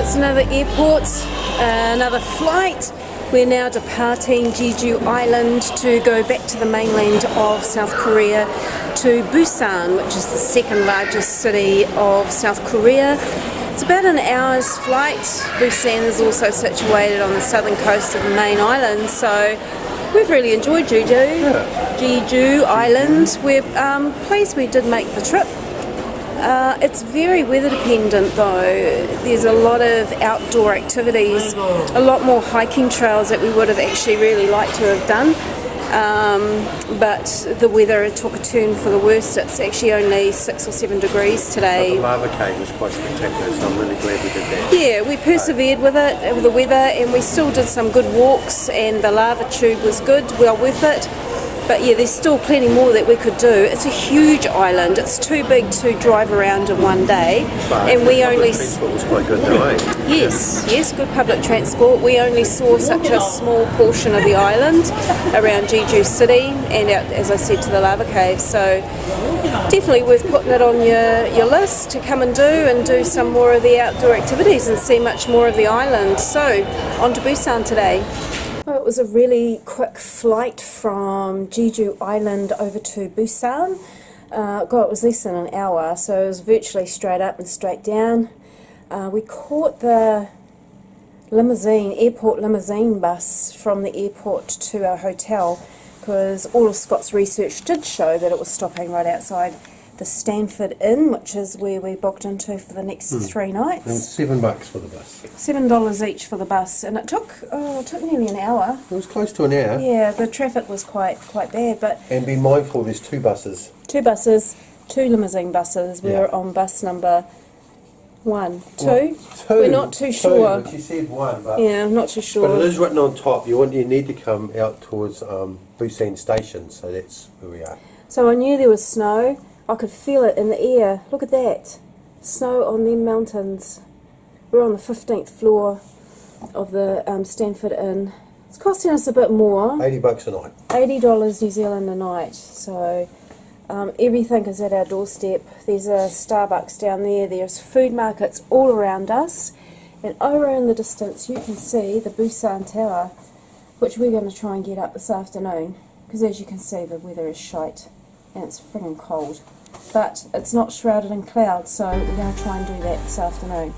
It's another airport, another flight. We're now departing Jeju Island to go back to the mainland of South Korea to Busan, which is the second largest city of South Korea. It's about an hour's flight. Busan is also situated on the southern coast of the main island, so we've really enjoyed Jeju Island. We're pleased we did make the trip. It's very weather dependent though. There's a lot of outdoor activities, a lot more hiking trails that we would have actually really liked to have done, but the weather took a turn for the worse. It's actually only 6 or 7 degrees today. The lava cave was quite spectacular, so I'm really glad we did that. Yeah, we persevered with it, with the weather, and we still did some good walks, and the lava tube was good, well worth it. But yeah, there's still plenty more that we could do. It's a huge island. It's too big to drive around in one day. But and we only transport was quite good though, eh? yes, good public transport. We only saw such a small portion of the island around Jeju City and out, as I said, to the lava cave. So definitely worth putting it on your list to come and do some more of the outdoor activities and see much more of the island. So on to Busan today. Well, it was a really quick flight from Jeju Island over to Busan. God, it was less than an hour, so it was virtually straight up and straight down. We caught the airport limousine bus from the airport to our hotel, because all of Scott's research did show that it was stopping right outside the Stanford Inn, which is where we booked into for the next 3 nights. And $7 for the bus. $7 each for the bus, and it took nearly an hour. It was close to an hour. Yeah, the traffic was quite bad, but And be mindful, there's 2 buses. 2 buses, 2 limousine buses. We were on bus number 1, 2. Two. We're not too sure. But you said 1, but Yeah, I'm not too sure. But it is written on top. You need to come out towards Busan Station, so that's where we are. So I knew there was snow. I could feel it in the air. Look at that. Snow on them mountains. We're on the 15th floor of the Stanford Inn. It's costing us a bit more. $80 a night. $80 New Zealand a night. So everything is at our doorstep. There's a Starbucks down there. There's food markets all around us. And over in the distance you can see the Busan Tower, which we're going to try and get up this afternoon. Because as you can see, the weather is shite. And it's friggin' cold. But it's not shrouded in clouds, so we're going to try and do that this afternoon.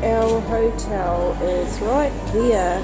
Our hotel is right there.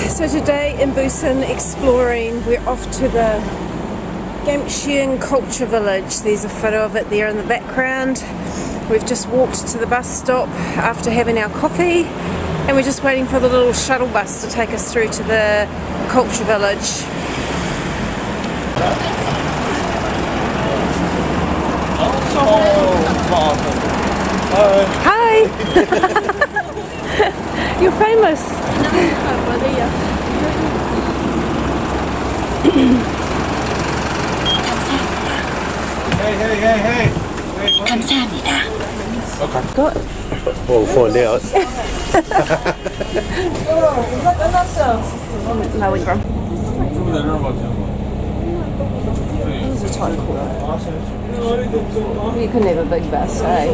So today in Busan exploring, we're off to the Incheon Culture Village. There's a photo of it there in the background. We've just walked to the bus stop after having our coffee, and we're just waiting for the little shuttle bus to take us through to the Culture Village. Hi! You're famous. Hey. 감사합니다. Good. We'll find out. No, we from. This is so cool. You can have a big bus, eh?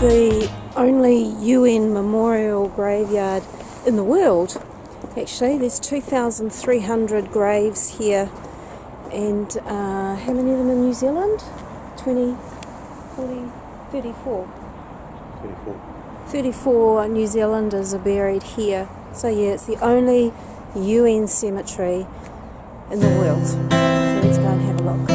The only UN memorial graveyard in the world. Actually, there's 2,300 graves here, and how many of them in New Zealand? 20, 40, 34. 34 New Zealanders are buried here. So yeah, it's the only UN cemetery in the world. So let's go and have a look.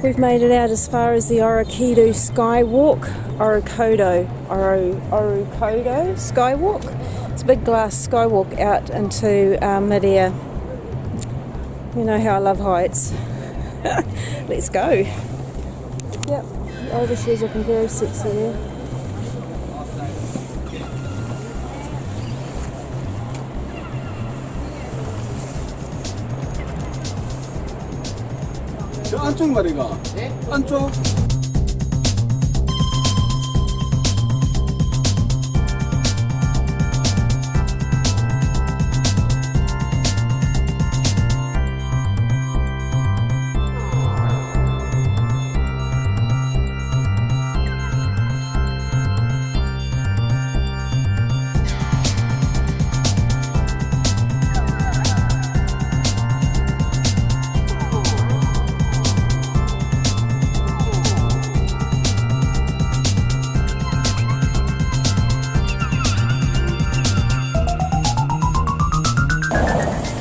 We've made it out as far as the Orokido Skywalk. Orokodo Skywalk. It's a big glass skywalk out into mid-air. You know how I love heights. Let's go. Yep, the overshares looking very sexy there. 저 안쪽 말이가. 네? 안쪽.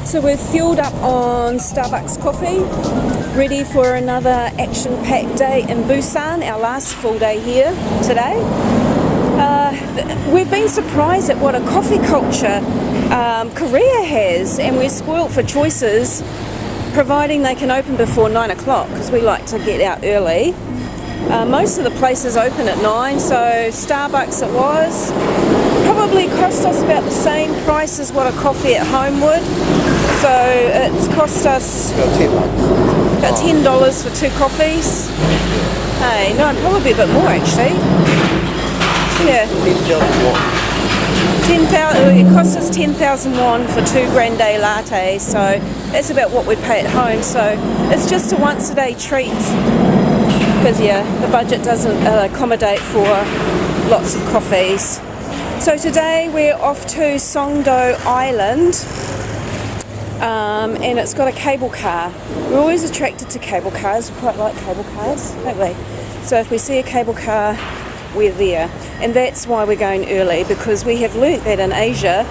So we've fueled up on Starbucks coffee, ready for another action-packed day in Busan, our last full day here today. We've been surprised at what a coffee culture Korea has, and we're spoilt for choices, providing they can open before 9 o'clock, because we like to get out early. Most of the places open at 9, so Starbucks it was. Probably cost us about the same price as what a coffee at home would. So it's cost us about $10 for 2 coffees. Hey, no, probably a bit more actually. Yeah. It cost us 10,000 won for 2 grande lattes, so that's about what we pay at home. So it's just a once a day treat, because yeah, the budget doesn't accommodate for lots of coffees. So today we're off to Songdo Island, and it's got a cable car. We're always attracted to cable cars. We quite like cable cars, don't we? So if we see a cable car, we're there. And that's why we're going early, because we have learnt that in Asia,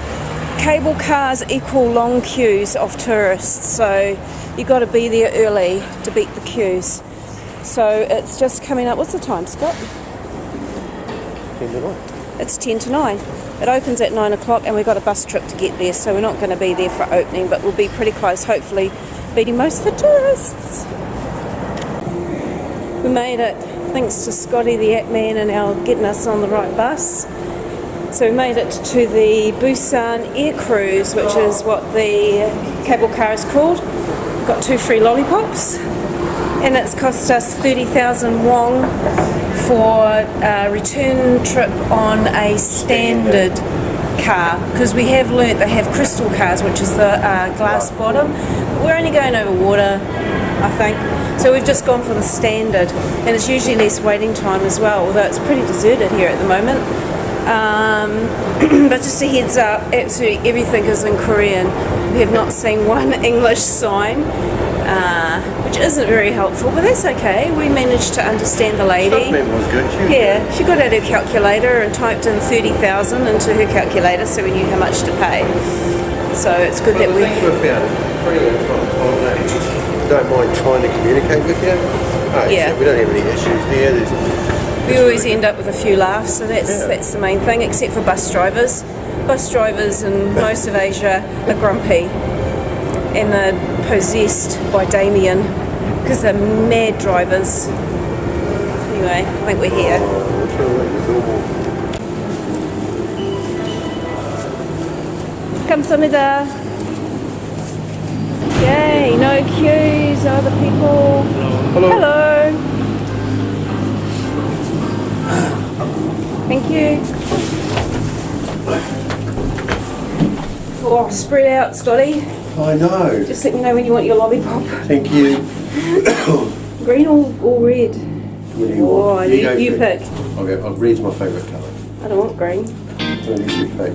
cable cars equal long queues of tourists. So you've got to be there early to beat the queues. So it's just coming up. What's the time, Scott? 10 to 9. It's 10 to 9. It opens at 9 o'clock and we've got a bus trip to get there, so we're not going to be there for opening, but we'll be pretty close, hopefully beating most of the tourists. We made it thanks to Scotty the app man and our getting us on the right bus. So we made it to the Busan Air Cruise, which is what the cable car is called. We've got 2 free lollipops, and it's cost us 30,000 won for a return trip on a standard car, because we have learnt they have crystal cars, which is the glass bottom. We're only going over water, I think, so we've just gone for the standard, and it's usually less waiting time as well, although it's pretty deserted here at the moment. But just a heads up, absolutely everything is in Korean. We have not seen one English sign, which isn't very helpful, but that's okay. We managed to understand the lady. Was good. She got out her calculator and typed in 30,000 into her calculator, so we knew how much to pay. So it's good that we don't mind trying to communicate with you. Yeah. We don't have any issues there. We always end up with a few laughs, so that's the main thing, except for bus drivers. Bus drivers in most of Asia are grumpy, and they're possessed by Damien, because they're mad drivers. Anyway, I think we're here. 감사합니다. Yay, no queues, other people. Hello. Thank you. Oh, spread out, Scotty. I know. Just let me know when you want your lollipop. Thank you. Green or red? What do you want? You pick. Okay, red's my favourite colour. I don't want green. What do you pick?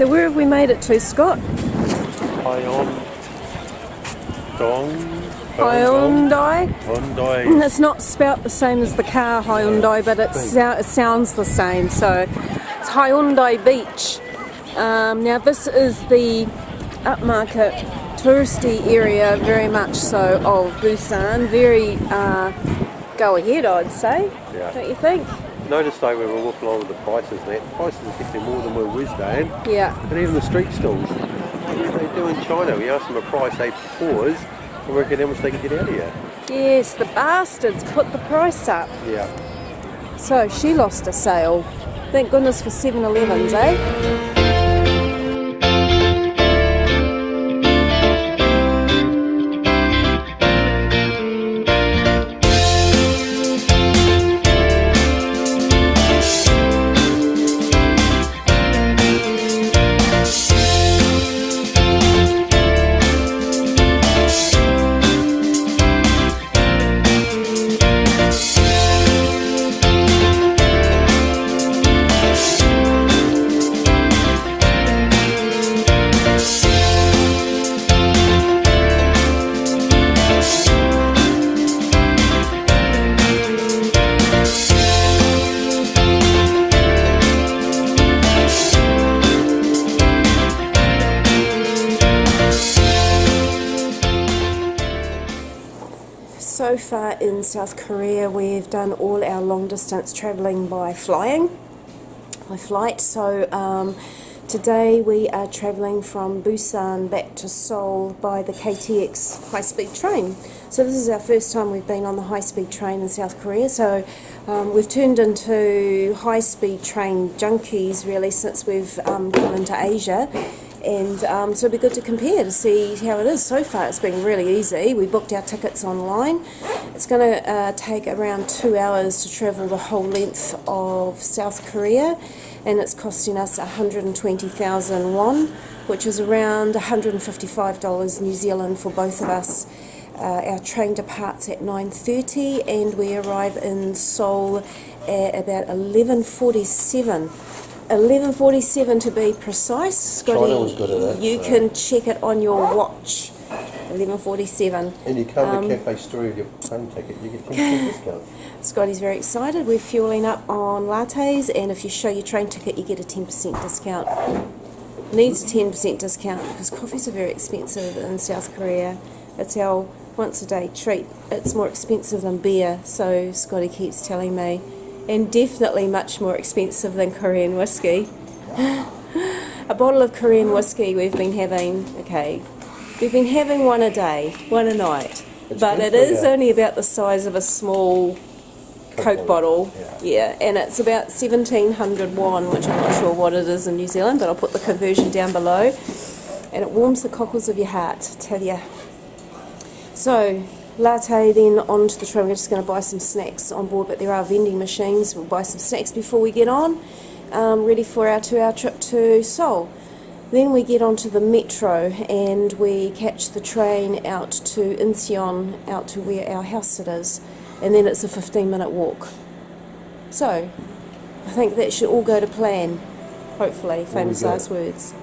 So where have we made it to, Scott? Hyundai. Hyundai. It's not spelt the same as the car Hyundai, but it sounds the same. So it's Hyundai Beach. Now this is the upmarket touristy area, very much so, of Busan. Very go ahead, I'd say. Yeah. Don't you think? Noticed though when we were walking along with the prices and that, the prices are getting more than where we're staying. Yeah. And even the street stalls. What do they do in China? We ask them a price, they pause, and work out how much they can get out of here. Yes, the bastards put the price up. Yeah. So she lost a sale. Thank goodness for 7-Elevens, eh? So far in South Korea, we've done all our long distance travelling by flight. So today we are travelling from Busan back to Seoul by the KTX high-speed train. So this is our first time we've been on the high-speed train in South Korea. So we've turned into high-speed train junkies really since we've come into Asia. And so it'll be good to compare to see how it is. So far it's been really easy. We booked our tickets online. It's going to take around 2 hours to travel the whole length of South Korea, and it's costing us 120,000 won, which is around $155 New Zealand for both of us. Our train departs at 9:30 and we arrive in Seoul at about 11:47. 11:47 to be precise. Scotty, China was good at that, you can check it on your watch. 11:47. And you come to Cafe Story with your train ticket, you get 10% discount. Scotty's very excited. We're fueling up on lattes, and if you show your train ticket, you get a 10% discount. Needs a 10% discount because coffees are very expensive in South Korea. It's our once a day treat. It's more expensive than beer, so Scotty keeps telling me. And definitely much more expensive than Korean whiskey. A bottle of Korean whiskey we've been having, we've been having one a day, one a night. But it is only about the size of a small Coke bottle. Yeah, and it's about 1,700 won, which I'm not sure what it is in New Zealand, but I'll put the conversion down below. And it warms the cockles of your heart, I tell you. So, latte, then on to the train. We're just going to buy some snacks on board, but there are vending machines. We'll buy some snacks before we get on, ready for our 2-hour trip to Seoul. Then we get onto the metro and we catch the train out to Incheon, out to where our house is, and then it's a 15-minute walk. So, I think that should all go to plan, hopefully, famous last words.